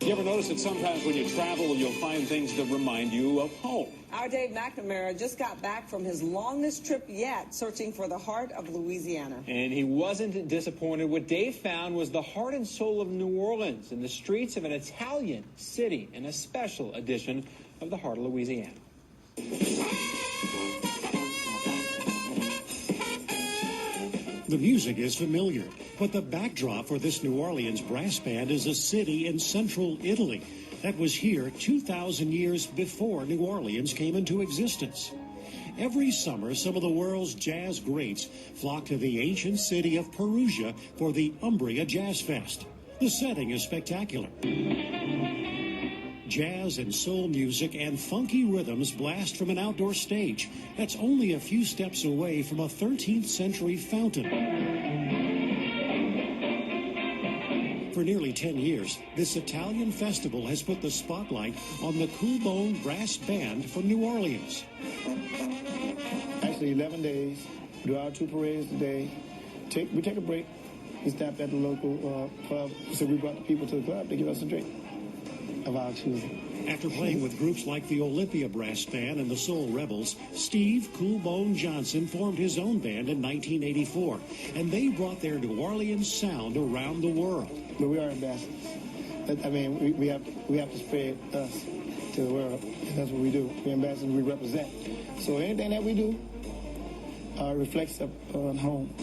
You ever notice that sometimes when you travel, you'll find things that remind you of home? Our Dave McNamara just got back from his longest trip yet, searching for the heart of Louisiana. And he wasn't disappointed. What Dave found was the heart and soul of New Orleans in the streets of an Italian city in a special edition of the heart of Louisiana. The music is familiar, but the backdrop for this New Orleans brass band is a city in central Italy that was here 2,000 years before New Orleans came into existence. Every summer, some of the world's jazz greats flock to the ancient city of Perugia for the Umbria Jazz Fest. The setting is spectacular. Jazz and soul music and funky rhythms blast from an outdoor stage that's only a few steps away from a 13th century fountain. For nearly 10 years, this Italian festival has put the spotlight on the Coolbone brass band from New Orleans. Actually, 11 days, do our 2 parades today. We take a break. We stopped at the local club, so we brought the people to the club to give us a drink of our choosing. After playing with groups like the Olympia Brass Band and the Soul Rebels, Steve Coolbone Johnson formed his own band in 1984, and they brought their New Orleans sound around the world. But we are ambassadors. I mean, we have to spread us to the world, and that's what we do. We're ambassadors, we represent. So anything that we do reflects on home.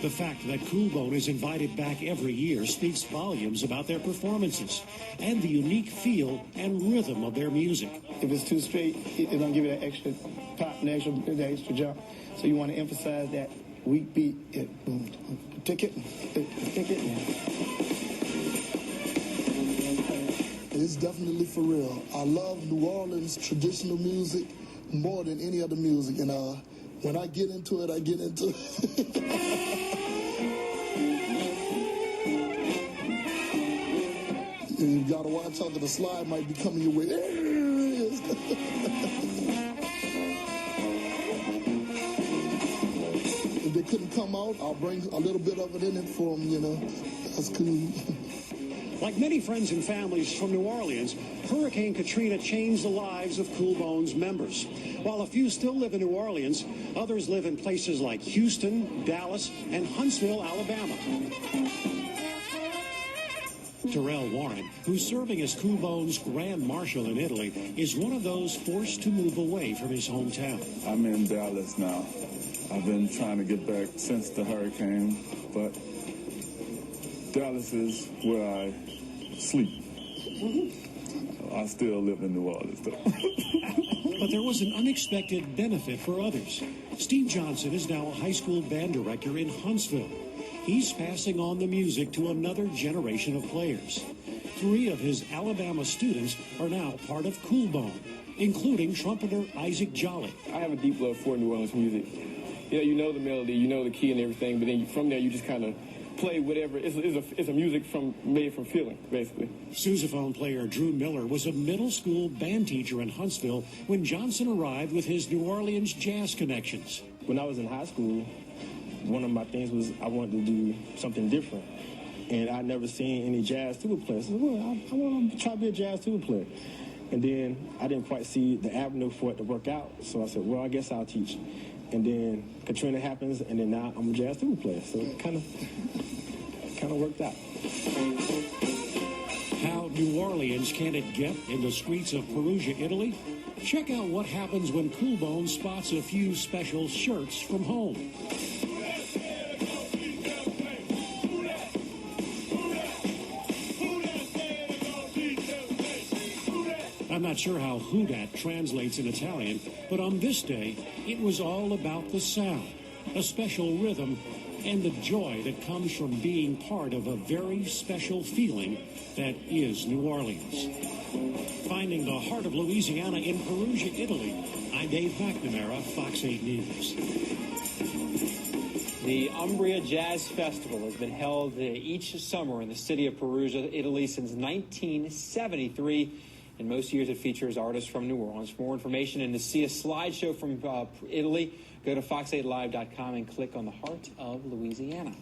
The fact that Coolbone is invited back every year speaks volumes about their performances and the unique feel and rhythm of their music. If it's too straight, it don't give it that extra pop and the extra jump. So you want to emphasize that weak beat. Tick it. It's definitely for real. I love New Orleans traditional music more than any other music, and when I get into it, I get into it. You gotta watch out, the slide might be coming your way. There it is. If they couldn't come out, I'll bring a little bit of it in it for them, you know. That's cool. Like many friends and families from New Orleans, Hurricane Katrina changed the lives of Coolbone's members. While a few still live in New Orleans, others live in places like Houston, Dallas, and Huntsville, Alabama. Terrell Warren, who's serving as Coolbone's Grand Marshal in Italy, is one of those forced to move away from his hometown. I'm in Dallas now. I've been trying to get back since the hurricane, but Dallas is where I sleep. I still live in New Orleans, though. But there was an unexpected benefit for others. Steve Johnson is now a high school band director in Huntsville. He's passing on the music to another generation of players. 3 of his Alabama students are now part of Coolbone, including trumpeter Isaac Jolly. I have a deep love for New Orleans music. You know the melody, you know the key and everything, but then from there you just kind of play whatever. It's a music made from feeling, basically. Sousaphone player Drew Miller was a middle school band teacher in Huntsville when Johnson arrived with his New Orleans jazz connections. When I was in high school, one of my things was I wanted to do something different. And I'd never seen any jazz tuba players. So I said, well, I want to try to be a jazz tuba player. And then I didn't quite see the avenue for it to work out. So I said, well, I guess I'll teach. And then Katrina happens, and then now I'm a jazz tuba player. So it kind of worked out. How New Orleans can it get in the streets of Perugia, Italy? Check out what happens when Coolbone spots a few special shirts from home. I'm not sure how "who dat" translates in Italian, but on this day, it was all about the sound, a special rhythm, and the joy that comes from being part of a very special feeling that is New Orleans. Finding the heart of Louisiana in Perugia, Italy, I'm Dave McNamara, Fox 8 News. The Umbria Jazz Festival has been held each summer in the city of Perugia, Italy since 1973. And most years it features artists from New Orleans. For more information and to see a slideshow from Italy, go to fox8live.com and click on the Heart of Louisiana.